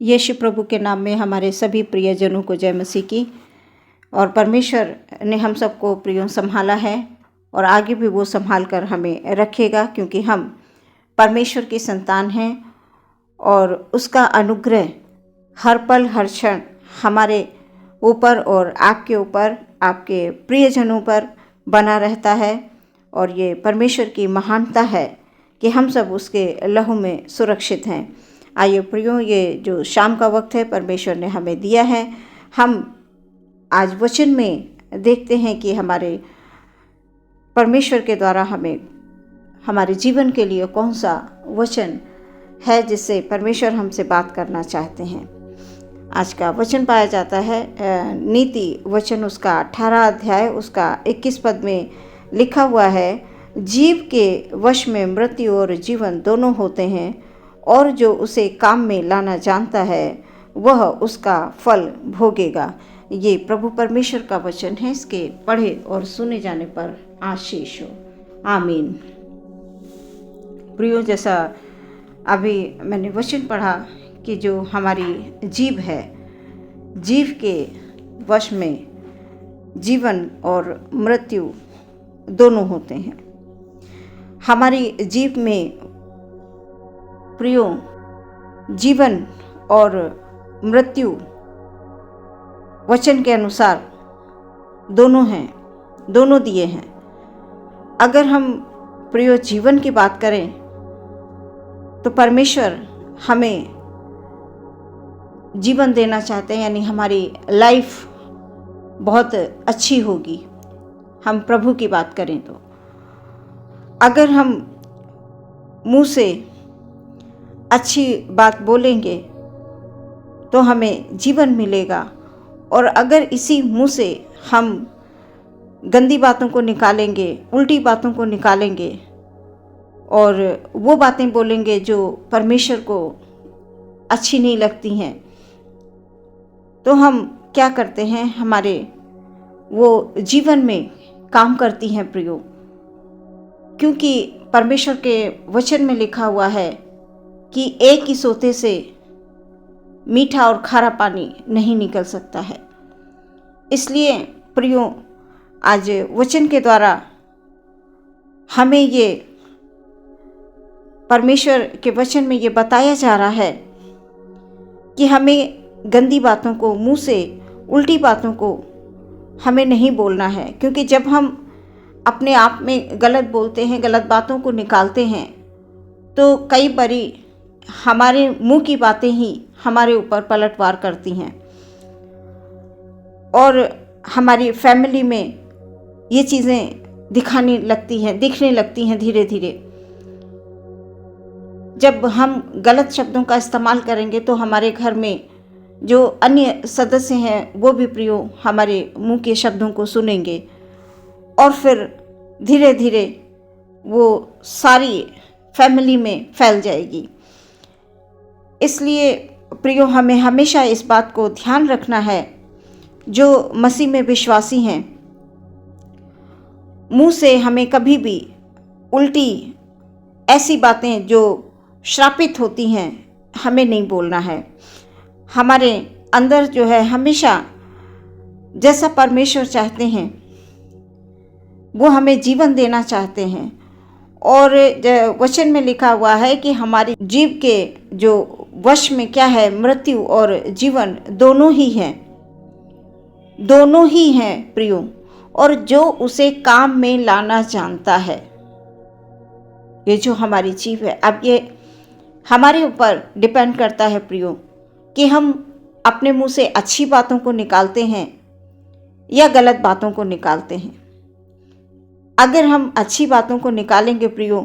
यीशु प्रभु के नाम में हमारे सभी प्रियजनों को जय मसीह की। और परमेश्वर ने हम सबको प्रियों संभाला है और आगे भी वो संभाल कर हमें रखेगा, क्योंकि हम परमेश्वर की संतान हैं और उसका अनुग्रह हर पल हर क्षण हमारे ऊपर और आपके ऊपर, आपके प्रियजनों पर बना रहता है। और ये परमेश्वर की महानता है कि हम सब उसके लहू में सुरक्षित हैं। आइए प्रियो, ये जो शाम का वक्त है परमेश्वर ने हमें दिया है, हम आज वचन में देखते हैं कि हमारे परमेश्वर के द्वारा हमें हमारे जीवन के लिए कौन सा वचन है जिससे परमेश्वर हमसे बात करना चाहते हैं। आज का वचन पाया जाता है नीति वचन उसका 18 अध्याय उसका 21 पद में लिखा हुआ है, जीव के वश में मृत्यु और जीवन दोनों होते हैं, और जो उसे काम में लाना जानता है वह उसका फल भोगेगा। ये प्रभु परमेश्वर का वचन है। इसके पढ़े और सुने जाने पर आशीष हो। आमीन। प्रियो, जैसा अभी मैंने वचन पढ़ा कि जो हमारी जीव है, जीव के वश में जीवन और मृत्यु दोनों होते हैं। हमारी जीव में प्रियो जीवन और मृत्यु वचन के अनुसार दोनों हैं, दोनों दिए हैं। अगर हम प्रियो जीवन की बात करें तो परमेश्वर हमें जीवन देना चाहते हैं, यानी हमारी लाइफ बहुत अच्छी होगी। हम प्रभु की बात करें तो अगर हम मुंह से अच्छी बात बोलेंगे तो हमें जीवन मिलेगा, और अगर इसी मुंह से हम गंदी बातों को निकालेंगे, उल्टी बातों को निकालेंगे और वो बातें बोलेंगे जो परमेश्वर को अच्छी नहीं लगती हैं, तो हम क्या करते हैं, हमारे वो जीवन में काम करती हैं प्रियो। क्योंकि परमेश्वर के वचन में लिखा हुआ है कि एक ही सोते से मीठा और खारा पानी नहीं निकल सकता है। इसलिए प्रियो, आज वचन के द्वारा हमें ये परमेश्वर के वचन में ये बताया जा रहा है कि हमें गंदी बातों को, मुंह से उल्टी बातों को हमें नहीं बोलना है। क्योंकि जब हम अपने आप में गलत बोलते हैं, गलत बातों को निकालते हैं, तो कई बारी हमारे मुंह की बातें ही हमारे ऊपर पलटवार करती हैं और हमारी फैमिली में ये चीज़ें दिखने लगती हैं धीरे धीरे। जब हम गलत शब्दों का इस्तेमाल करेंगे तो हमारे घर में जो अन्य सदस्य हैं वो भी प्रियो हमारे मुंह के शब्दों को सुनेंगे, और फिर धीरे धीरे वो सारी फैमिली में फैल जाएगी। इसलिए प्रियो, हमें हमेशा इस बात को ध्यान रखना है, जो मसीह में विश्वासी हैं, मुंह से हमें कभी भी उल्टी ऐसी बातें जो श्रापित होती हैं हमें नहीं बोलना है। हमारे अंदर जो है हमेशा जैसा परमेश्वर चाहते हैं वो हमें जीवन देना चाहते हैं। और वचन में लिखा हुआ है कि हमारी जीव के जो वश में क्या है, मृत्यु और जीवन दोनों ही हैं, दोनों ही हैं प्रियो। और जो उसे काम में लाना जानता है, ये जो हमारी जीव है, अब ये हमारे ऊपर डिपेंड करता है प्रियो कि हम अपने मुंह से अच्छी बातों को निकालते हैं या गलत बातों को निकालते हैं। अगर हम अच्छी बातों को निकालेंगे प्रियो,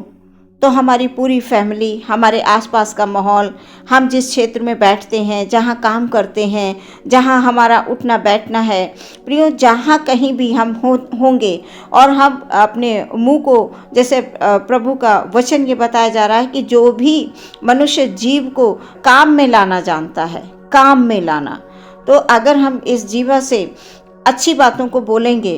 तो हमारी पूरी फैमिली, हमारे आसपास का माहौल, हम जिस क्षेत्र में बैठते हैं, जहाँ काम करते हैं, जहाँ हमारा उठना बैठना है प्रियो, जहाँ कहीं भी हम होंगे और हम अपने मुंह को, जैसे प्रभु का वचन ये बताया जा रहा है कि जो भी मनुष्य जीव को काम में लाना जानता है, काम में लाना, तो अगर हम इस जीवा से अच्छी बातों को बोलेंगे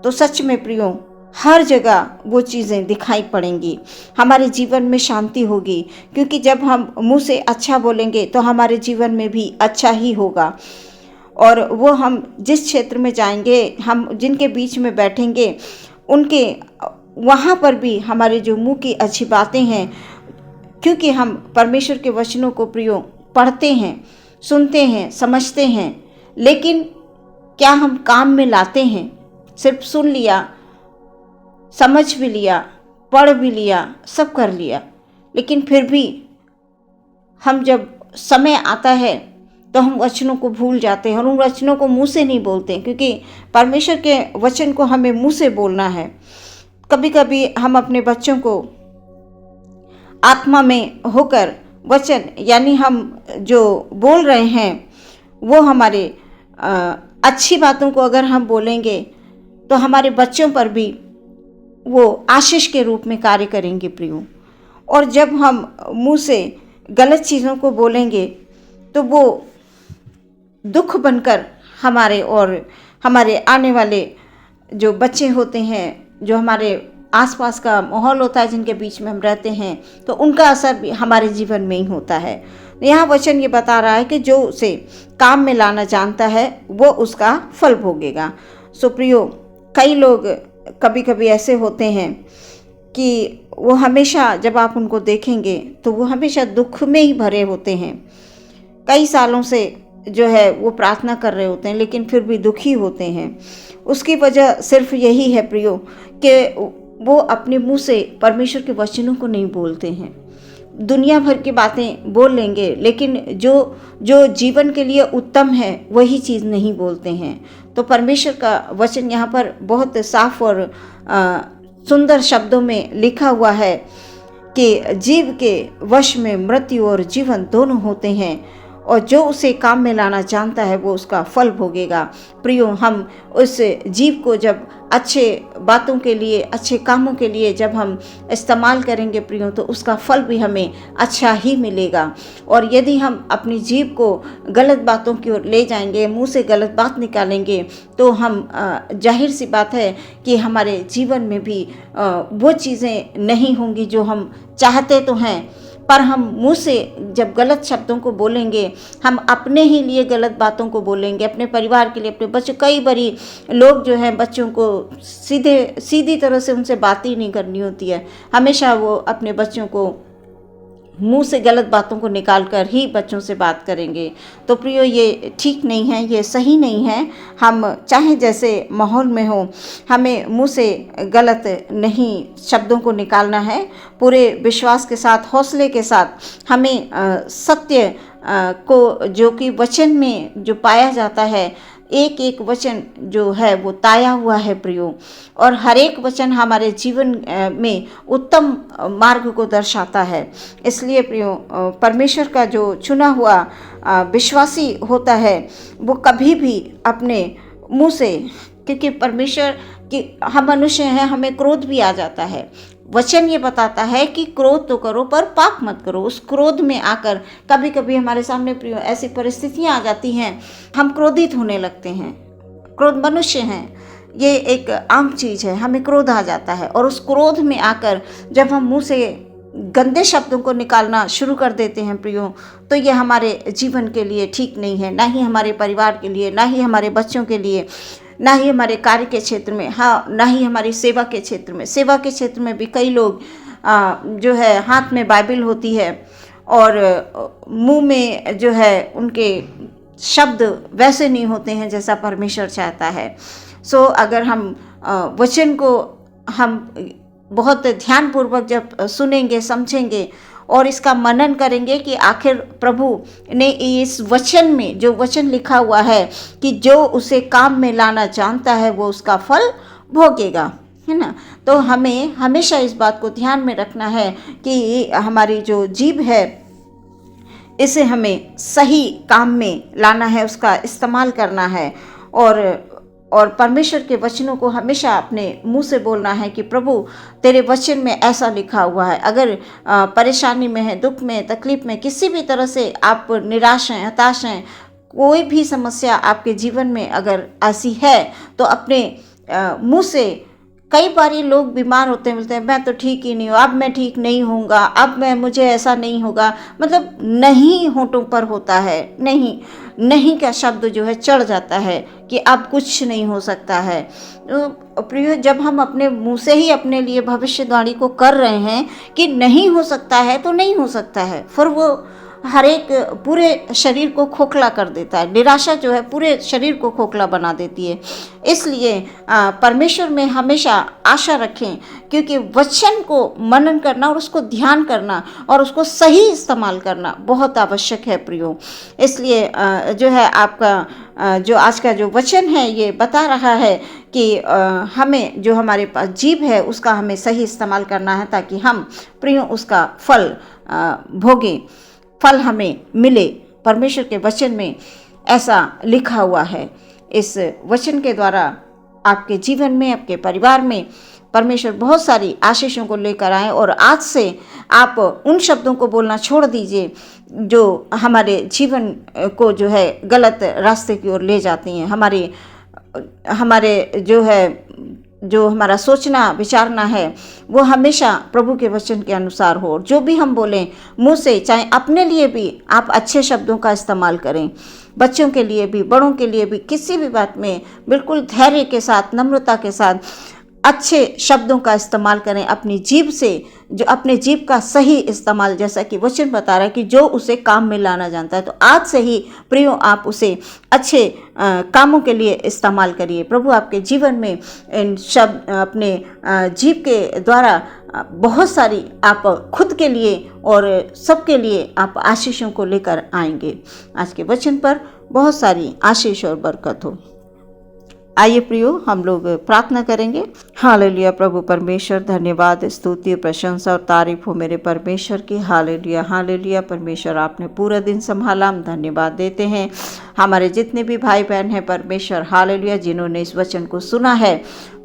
तो सच में प्रियो हर जगह वो चीज़ें दिखाई पड़ेंगी, हमारे जीवन में शांति होगी, क्योंकि जब हम मुंह से अच्छा बोलेंगे तो हमारे जीवन में भी अच्छा ही होगा। और वो हम जिस क्षेत्र में जाएंगे, हम जिनके बीच में बैठेंगे, उनके वहाँ पर भी हमारे जो मुंह की अच्छी बातें हैं, क्योंकि हम परमेश्वर के वचनों को प्रियो पढ़ते हैं, सुनते हैं, समझते हैं, लेकिन क्या हम काम में लाते हैं? सिर्फ सुन लिया, समझ भी लिया, पढ़ भी लिया, सब कर लिया, लेकिन फिर भी हम जब समय आता है तो हम वचनों को भूल जाते हैं और उन वचनों को मुंह से नहीं बोलते, क्योंकि परमेश्वर के वचन को हमें मुंह से बोलना है। कभी कभी हम अपने बच्चों को आत्मा में होकर वचन, यानी हम जो बोल रहे हैं वो हमारे अच्छी बातों को अगर हम बोलेंगे तो हमारे बच्चों पर भी वो आशीष के रूप में कार्य करेंगे प्रियो। और जब हम मुंह से गलत चीज़ों को बोलेंगे तो वो दुख बनकर हमारे और हमारे आने वाले जो बच्चे होते हैं, जो हमारे आसपास का माहौल होता है, जिनके बीच में हम रहते हैं, तो उनका असर भी हमारे जीवन में ही होता है। यहाँ वचन ये बता रहा है कि जो उसे काम में लाना जानता है वो उसका फल भोगेगा। सो प्रियो, कई लोग कभी कभी ऐसे होते हैं कि वो हमेशा, जब आप उनको देखेंगे तो वो हमेशा दुख में ही भरे होते हैं। कई सालों से जो है वो प्रार्थना कर रहे होते हैं, लेकिन फिर भी दुखी होते हैं। उसकी वजह सिर्फ यही है प्रियो कि वो अपने मुंह से परमेश्वर के वचनों को नहीं बोलते हैं। दुनिया भर की बातें बोल लेंगे, लेकिन जो जीवन के लिए उत्तम है वही चीज़ नहीं बोलते हैं। तो परमेश्वर का वचन यहाँ पर बहुत साफ और सुंदर शब्दों में लिखा हुआ है कि जीव के वश में मृत्यु और जीवन दोनों होते हैं, और जो उसे काम में लाना जानता है वो उसका फल भोगेगा। प्रियो, हम उस जीव को जब अच्छे बातों के लिए, अच्छे कामों के लिए जब हम इस्तेमाल करेंगे प्रियो, तो उसका फल भी हमें अच्छा ही मिलेगा। और यदि हम अपनी जीव को गलत बातों की ओर ले जाएंगे, मुंह से गलत बात निकालेंगे, तो हम जाहिर सी बात है कि हमारे जीवन में भी वो चीज़ें नहीं होंगी जो हम चाहते तो हैं। पर हम मुंह से जब गलत शब्दों को बोलेंगे, हम अपने ही लिए गलत बातों को बोलेंगे, अपने परिवार के लिए, अपने बच्चों, कई बारी लोग जो हैं बच्चों को सीधी तरह से उनसे बात ही नहीं करनी होती है, हमेशा वो अपने बच्चों को मुंह से गलत बातों को निकाल कर ही बच्चों से बात करेंगे। तो प्रियो, ये ठीक नहीं है, ये सही नहीं है। हम चाहे जैसे माहौल में हो, हमें मुंह से गलत नहीं शब्दों को निकालना है। पूरे विश्वास के साथ, हौसले के साथ हमें सत्य को, जो कि वचन में जो पाया जाता है, एक एक वचन जो है वो ताया हुआ है प्रियो, और हर एक वचन हमारे जीवन में उत्तम मार्ग को दर्शाता है। इसलिए प्रियो, परमेश्वर का जो चुना हुआ विश्वासी होता है वो कभी भी अपने मुंह से, क्योंकि परमेश्वर की, हम मनुष्य हैं, हमें क्रोध भी आ जाता है। वचन ये बताता है कि क्रोध तो करो पर पाप मत करो। उस क्रोध में आकर कभी कभी हमारे सामने प्रियो ऐसी परिस्थितियां आ जाती हैं, हम क्रोधित होने लगते हैं। क्रोध, मनुष्य हैं, ये एक आम चीज़ है, हमें क्रोध आ जाता है। और उस क्रोध में आकर जब हम मुंह से गंदे शब्दों को निकालना शुरू कर देते हैं प्रियो, तो ये हमारे जीवन के लिए ठीक नहीं है, ना ही हमारे परिवार के लिए, ना ही हमारे बच्चों के लिए, ना ही हमारे कार्य के क्षेत्र में, हाँ, ना ही हमारी सेवा के क्षेत्र में। सेवा के क्षेत्र में भी कई लोग जो है हाथ में बाइबल होती है और मुंह में जो है उनके शब्द वैसे नहीं होते हैं जैसा परमेश्वर चाहता है। सो अगर हम वचन को हम बहुत ध्यानपूर्वक जब सुनेंगे, समझेंगे और इसका मनन करेंगे कि आखिर प्रभु ने इस वचन में जो वचन लिखा हुआ है कि जो उसे काम में लाना जानता है वो उसका फल भोगेगा, है ना। तो हमें हमेशा इस बात को ध्यान में रखना है कि हमारी जो जीभ है इसे हमें सही काम में लाना है, उसका इस्तेमाल करना है और परमेश्वर के वचनों को हमेशा अपने मुंह से बोलना है कि प्रभु तेरे वचन में ऐसा लिखा हुआ है। अगर परेशानी में है, दुख में, तकलीफ में, किसी भी तरह से आप निराश हैं, हताश हैं, कोई भी समस्या आपके जीवन में अगर ऐसी है, तो अपने मुंह से कई बार ये लोग बीमार होते हैं, बोलते हैं मैं तो ठीक ही नहीं हूँ, अब मैं ठीक नहीं होऊंगा, अब मैं मुझे ऐसा नहीं होगा। मतलब नहीं होठों पर होता है, नहीं नहीं का शब्द जो है चढ़ जाता है कि अब कुछ नहीं हो सकता है। तो प्रिय, जब हम अपने मुंह से ही अपने लिए भविष्यवाणी को कर रहे हैं कि नहीं हो सकता है तो नहीं हो सकता है, फिर वो हर एक पूरे शरीर को खोखला कर देता है। निराशा जो है पूरे शरीर को खोखला बना देती है। इसलिए परमेश्वर में हमेशा आशा रखें, क्योंकि वचन को मनन करना और उसको ध्यान करना और उसको सही इस्तेमाल करना बहुत आवश्यक है प्रियो। इसलिए जो है आपका जो आज का जो वचन है ये बता रहा है कि हमें जो हमारे पास जीभ है उसका हमें सही इस्तेमाल करना है, ताकि हम प्रियो उसका फल भोगें, फल हमें मिले। परमेश्वर के वचन में ऐसा लिखा हुआ है। इस वचन के द्वारा आपके जीवन में, आपके परिवार में परमेश्वर बहुत सारी आशीषों को लेकर आए, और आज से आप उन शब्दों को बोलना छोड़ दीजिए जो हमारे जीवन को जो है गलत रास्ते की ओर ले जाती हैं। हमारे जो हमारा सोचना विचारना है वो हमेशा प्रभु के वचन के अनुसार हो। जो भी हम बोलें मुंह से, चाहे अपने लिए भी आप अच्छे शब्दों का इस्तेमाल करें, बच्चों के लिए भी, बड़ों के लिए भी, किसी भी बात में बिल्कुल धैर्य के साथ, नम्रता के साथ अच्छे शब्दों का इस्तेमाल करें। अपनी जीभ से, जो अपने जीभ का सही इस्तेमाल, जैसा कि वचन बता रहा है कि जो उसे काम में लाना जानता है, तो आज से ही प्रियो आप उसे अच्छे कामों के लिए इस्तेमाल करिए। प्रभु आपके जीवन में इन शब्द अपने जीभ के द्वारा बहुत सारी आप खुद के लिए और सबके लिए आप आशीषों को लेकर आएंगे। आज के वचन पर बहुत सारी आशीष और बरकत हो। आइए प्रियो, हम लोग प्रार्थना करेंगे। हालेलुया। प्रभु परमेश्वर, धन्यवाद, स्तुति, प्रशंसा और तारीफ हो मेरे परमेश्वर की। Hallelujah hallelujah. परमेश्वर आपने पूरा दिन संभाला, हम धन्यवाद देते हैं। हमारे जितने भी भाई बहन हैं परमेश्वर, हालेलुया, जिन्होंने इस वचन को सुना है,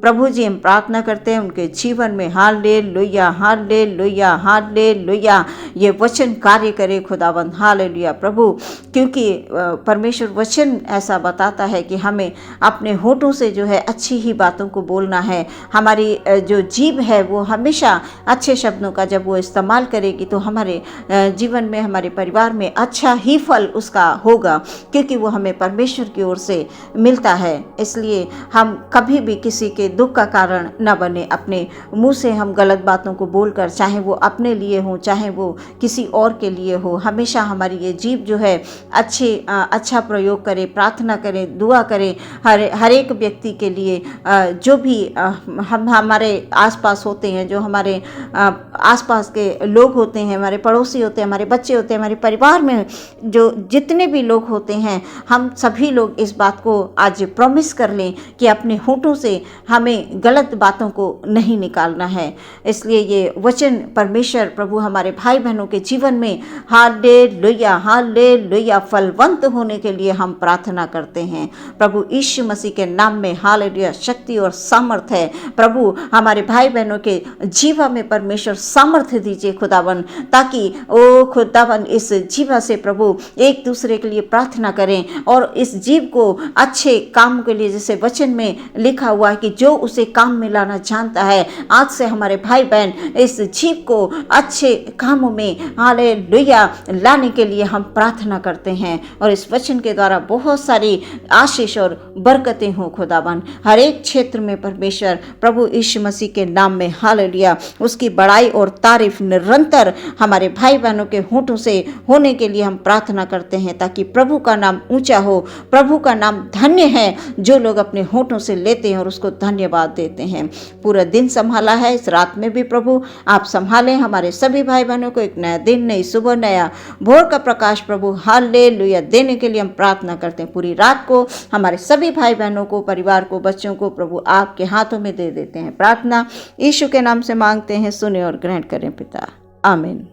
प्रभु जी हम प्रार्थना करते हैं उनके जीवन में हालेलुया हालेलुया हालेलुया ये वचन कार्य करे खुदावंद। हालेलुया प्रभु, क्योंकि परमेश्वर वचन ऐसा बताता है कि हमें अपने होठों से जो है अच्छी ही बातों को बोलना है। हमारी जो जीभ है वो हमेशा अच्छे शब्दों का जब वो इस्तेमाल करेगी तो हमारे जीवन में, हमारे परिवार में अच्छा ही फल उसका होगा, क्योंकि वो हमें परमेश्वर की ओर से मिलता है। इसलिए हम कभी भी किसी के दुख का कारण न बने। अपने मुंह से हम गलत बातों को बोलकर, चाहे वो अपने लिए हो चाहे वो किसी और के लिए हो, हमेशा हमारी ये जीभ जो है अच्छा प्रयोग करे, प्रार्थना करें, दुआ करें हर एक व्यक्ति के लिए, जो भी हम हमारे आसपास होते हैं, जो हमारे आसपास के लोग होते हैं, हमारे पड़ोसी होते हैं, हमारे बच्चे होते हैं, हमारे परिवार में जो जितने भी लोग होते हैं, हम सभी लोग इस बात को आज प्रॉमिस कर लें कि अपने होठों से हमें गलत बातों को नहीं निकालना है। इसलिए ये वचन परमेश्वर प्रभु हमारे भाई बहनों के जीवन में हालेलुया हालेलुया फलवंत होने के लिए हम प्रार्थना करते हैं। प्रभु यीशु मसीह के नाम में हालेलुया शक्ति और सामर्थ है। प्रभु हमारे भाई बहनों के जीवन में परमेश्वर सामर्थ्य दीजिए खुदावन, ताकि ओ खुदावन इस जीवा से प्रभु एक दूसरे के लिए प्रार्थना करें और इस जीव को अच्छे काम के लिए, जैसे वचन में लिखा हुआ है कि जो उसे काम में लाना जानता है, आज से हमारे भाई बहन इस जीव को अच्छे कामों में हालेलुया लाने के लिए हम प्रार्थना करते हैं। और इस वचन के द्वारा बहुत सारी आशीष और बरकतें हो खुदावन हर एक क्षेत्र में। परमेश्वर प्रभु यीशु मसीह के नाम में हालेलुया उसकी बड़ाई और तारीफ निरंतर हमारे भाई बहनों के होठों से होने के लिए हम प्रार्थना करते हैं, ताकि प्रभु का नाम ऊंचा हो। प्रभु का नाम धन्य है जो लोग अपने होठों से लेते हैं और उसको धन्यवाद देते हैं। पूरा दिन संभाला है, इस रात में भी प्रभु आप संभालें हमारे सभी भाई बहनों को। एक नया दिन, नई सुबह, नया भोर का प्रकाश प्रभु हालेलुया देने के लिए हम प्रार्थना करते हैं। पूरी रात को हमारे सभी भाई बहनों को, परिवार को, बच्चों को प्रभु आपके हाथों में दे देते हैं। प्रार्थना यीशु के नाम से मांगते हैं, सुने और ग्रहण करें पिता, आमीन।